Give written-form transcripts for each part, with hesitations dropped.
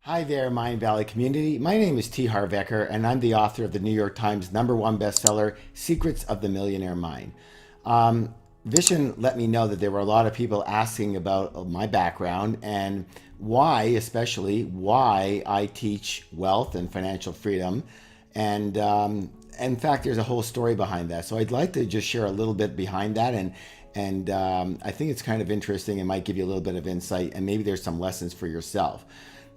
Hi there, Mind Valley community. My name is Harv Eker, and I'm the author of the New York Times #1 bestseller, Secrets of the Millionaire Mind. Vision let me know that there were a lot of people asking about my background and why, especially why I teach wealth and financial freedom. And in fact, there's a whole story behind that. So I'd like to just share a little bit behind that, and I think it's kind of interesting. It might give you a little bit of insight, and maybe there's some lessons for yourself.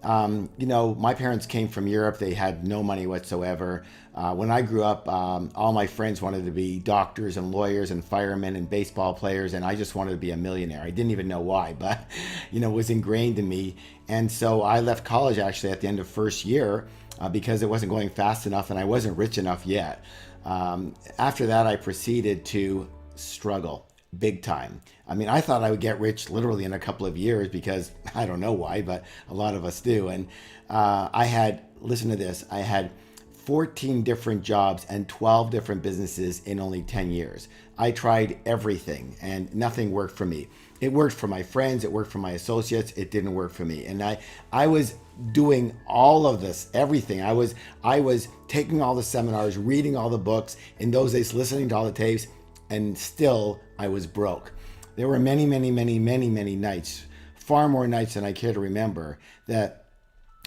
My parents came from Europe. They had no money whatsoever. When I grew up, all my friends wanted to be doctors and lawyers and firemen and baseball players, and I just wanted to be a millionaire. I didn't even know why, but it was ingrained in me. And so I left college actually at the end of first year because it wasn't going fast enough, and I wasn't rich enough yet. After that, I proceeded to struggle big time. I mean, I thought I would get rich literally in a couple of years because I don't know why, but a lot of us do. And listen to this, I had 14 different jobs and 12 different businesses in only 10 years. I tried everything and nothing worked for me. It worked for my friends, it worked for my associates, it didn't work for me. And I was doing all of this, everything. I was taking all the seminars, reading all the books, in those days listening to all the tapes, and still I was broke. There were many, many, many, many, many nights, far more nights than I care to remember, that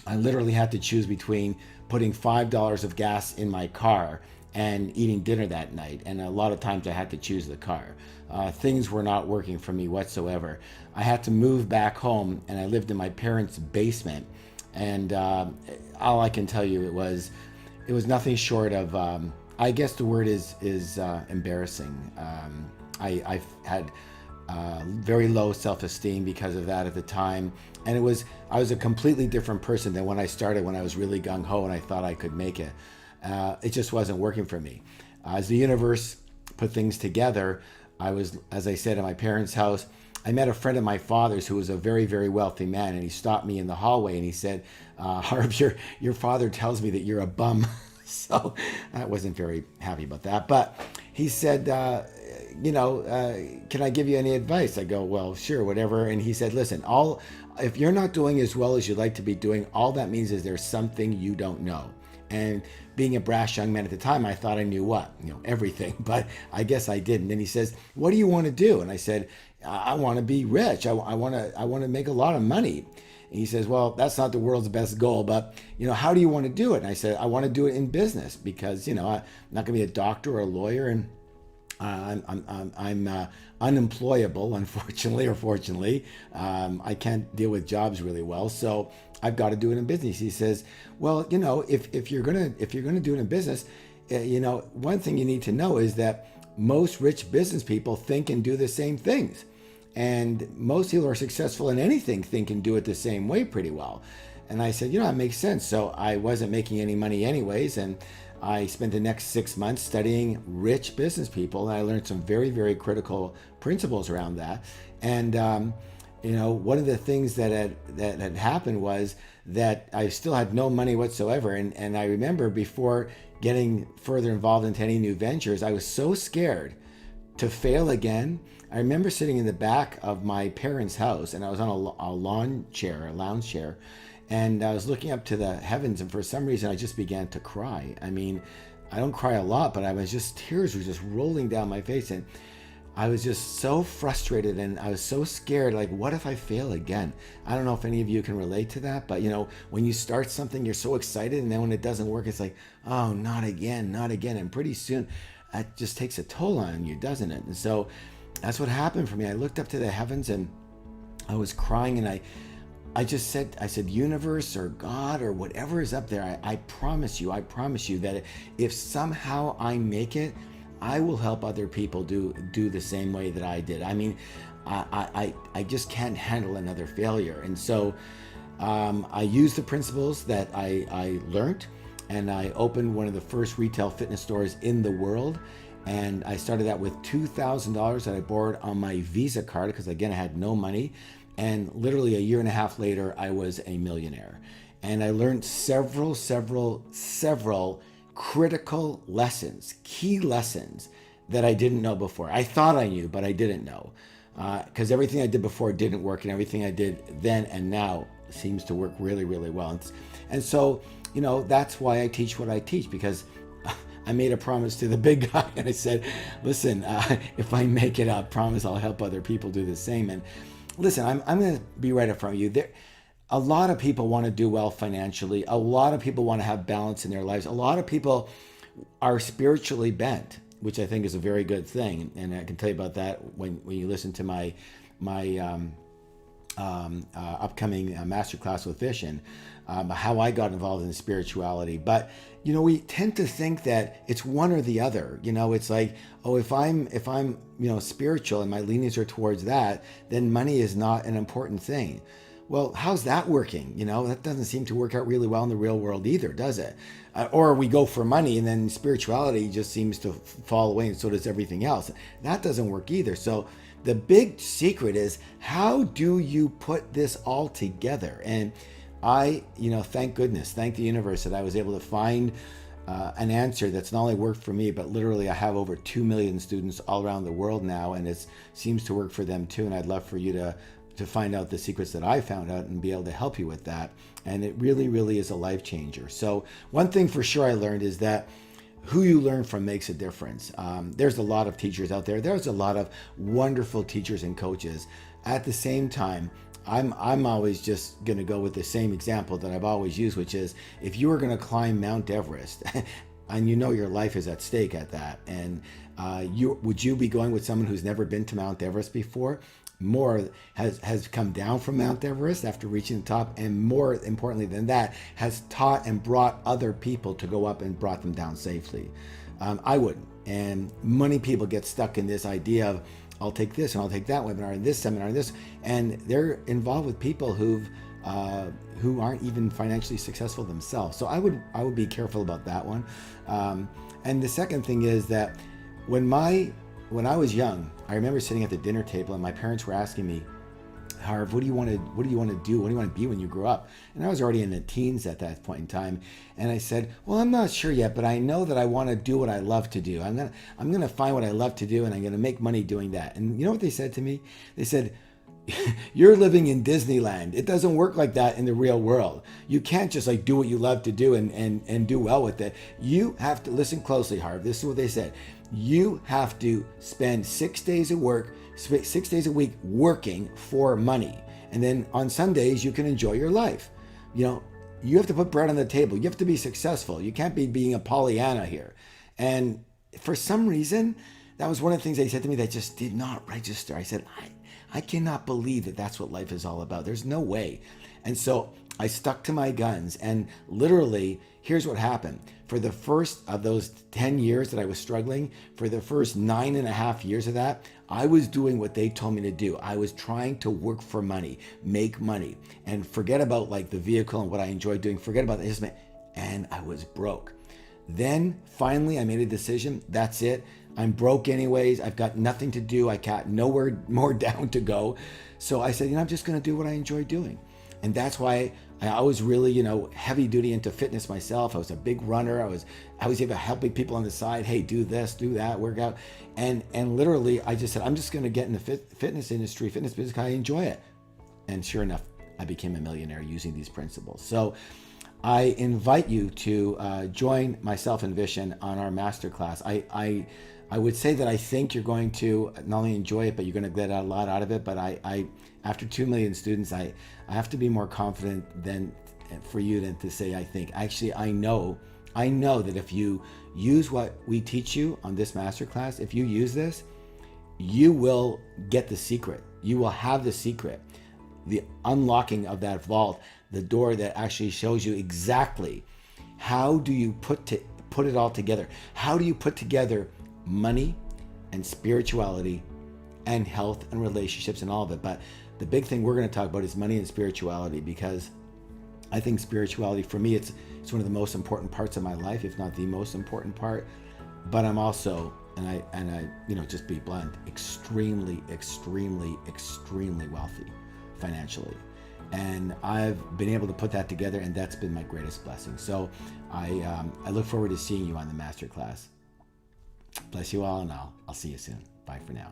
I literally had to choose between putting $5 of gas in my car and eating dinner that night. And a lot of times I had to choose the car. Things were not working for me whatsoever. I had to move back home, and I lived in my parents' basement. And all I can tell you, it was nothing short of, I guess the word is embarrassing. I had very low self-esteem because of that at the time, and I was a completely different person than when I started, when I was really gung-ho and I thought I could make it. It just wasn't working for me. As the universe put things together, I was, as I said, at my parents' house. I met a friend of my father's who was a very, very wealthy man, and he stopped me in the hallway and he said, Harv, your father tells me that you're a bum. So I wasn't very happy about that. But he said, can I give you any advice? I go, well, sure, whatever. And he said, listen, if you're not doing as well as you'd like to be doing, all that means is there's something you don't know. And being a brash young man at the time, I thought I knew what? Everything. But I guess I didn't. And he says, what do you want to do? And I said, I want to be rich. I want to make a lot of money. And he says, well, that's not the world's best goal, but how do you want to do it? And I said, I want to do it in business because I'm not going to be a doctor or a lawyer, and I'm unemployable, unfortunately or fortunately. I can't deal with jobs really well, so I've got to do it in business. He says, well, if you're gonna do it in business, one thing you need to know is that most rich business people think and do the same things. And most people who are successful in anything think and do it the same way pretty well. And I said, that makes sense. So I wasn't making any money anyways. And I spent the next 6 months studying rich business people. And I learned some very, very critical principles around that. And, one of the things that had happened was that I still had no money whatsoever. And I remember before getting further involved into any new ventures, I was so scared to fail again. I remember sitting in the back of my parents' house, and I was on a lounge chair, and I was looking up to the heavens, and for some reason I just began to cry. I mean, I don't cry a lot, but tears were just rolling down my face, and I was just so frustrated, and I was so scared, like, what if I fail again? I don't know if any of you can relate to that, but when you start something, you're so excited, and then when it doesn't work, it's like, oh, not again, and pretty soon that just takes a toll on you, doesn't it? And so that's what happened for me. I looked up to the heavens and I was crying, and I said, universe or God or whatever is up there, I promise you that if somehow I make it, I will help other people do the same way that I did. I mean, I just can't handle another failure. And so I used the principles that I learned, and I opened one of the first retail fitness stores in the world. And I started that with $2,000 that I borrowed on my Visa card because, again, I had no money. And literally a year and a half later, I was a millionaire. And I learned several critical lessons, key lessons that I didn't know before. I thought I knew, but I didn't know. Because everything I did before didn't work, and everything I did then and now seems to work really, really well. And so, that's why I teach what I teach, because I made a promise to the big guy, and I said, listen, if I make it, I promise I'll help other people do the same. And listen, I'm going to be right up front with you. A lot of people want to do well financially. A lot of people want to have balance in their lives. A lot of people are spiritually bent, which I think is a very good thing. And I can tell you about that when you listen to my upcoming masterclass with Vision, how I got involved in spirituality. But we tend to think that it's one or the other. It's like, oh, if I'm spiritual and my leanings are towards that, then money is not an important thing. Well, how's that working? That doesn't seem to work out really well in the real world either, does it? Or we go for money and then spirituality just seems to fall away, and so does everything else. That doesn't work either. So the big secret is, how do you put this all together? And I, thank goodness, thank the universe that I was able to find an answer that's not only worked for me, but literally I have over 2 million students all around the world now, and it seems to work for them too. And I'd love for you to find out the secrets that I found out and be able to help you with that. And it really, really is a life changer. So one thing for sure I learned is that who you learn from makes a difference. There's a lot of teachers out there. There's a lot of wonderful teachers and coaches. At the same time, I'm always just going to go with the same example that I've always used, which is, if you are going to climb Mount Everest and your life is at stake at that, and would you be going with someone who's never been to Mount Everest before? More has come down from Mount Everest after reaching the top, and more importantly than that, has taught and brought other people to go up and brought them down safely. I wouldn't. And many people get stuck in this idea of, I'll take this and I'll take that webinar and this seminar and this, and they're involved with people who aren't even financially successful themselves. So I would be careful about that one. And the second thing is that when I was young, I remember sitting at the dinner table and my parents were asking me, Harv, what do you want to do? What do you want to be when you grow up? And I was already in the teens at that point in time. And I said, well, I'm not sure yet, but I know that I want to do what I love to do. I'm going to find what I love to do, and I'm going to make money doing that. And you know what they said to me? They said, you're living in Disneyland. It doesn't work like that in the real world. You can't just do what you love to do and do well with it. You have to listen closely, Harv. This is what they said. You have to spend 6 days of work, 6 days a week working for money. And then on Sundays, you can enjoy your life. You have to put bread on the table. You have to be successful. You can't be being a Pollyanna here. And for some reason, that was one of the things they said to me that just did not register. I said, I cannot believe that that's what life is all about. There's no way. And so I stuck to my guns, and literally, here's what happened. For the first of those 10 years that I was struggling, for the first 9.5 years of that, I was doing what they told me to do. I was trying to work for money, make money, and forget about the vehicle and what I enjoyed doing, forget about this, and I was broke. Then finally I made a decision. That's it. I'm broke anyways. I've got nothing to do. I got nowhere more down to go. So I said, I'm just going to do what I enjoy doing. And that's why I was really, heavy duty into fitness myself. I was a big runner. I was even helping people on the side. Hey, do this, do that, work out. And literally I just said, I'm just going to get in the fitness industry, fitness business, because I enjoy it. And sure enough, I became a millionaire using these principles. So I invite you to join myself and Vision on our masterclass. I would say that I think you're going to not only enjoy it, but you're going to get a lot out of it. But I after 2 million students, I have to be more confident than to say I think. Actually, I know that if you use what we teach you on this masterclass, if you use this, you will get the secret. You will have the secret, the unlocking of that vault, the door that actually shows you exactly how do you put it all together. How do you put together money and spirituality and health and relationships and all of it? But the big thing we're going to talk about is money and spirituality, because I think spirituality for me, it's one of the most important parts of my life, if not the most important part. But I'm also, and I just be blunt, extremely, extremely, extremely wealthy financially. And I've been able to put that together, and that's been my greatest blessing. So I look forward to seeing you on the masterclass. Bless you all, and I'll see you soon. Bye for now.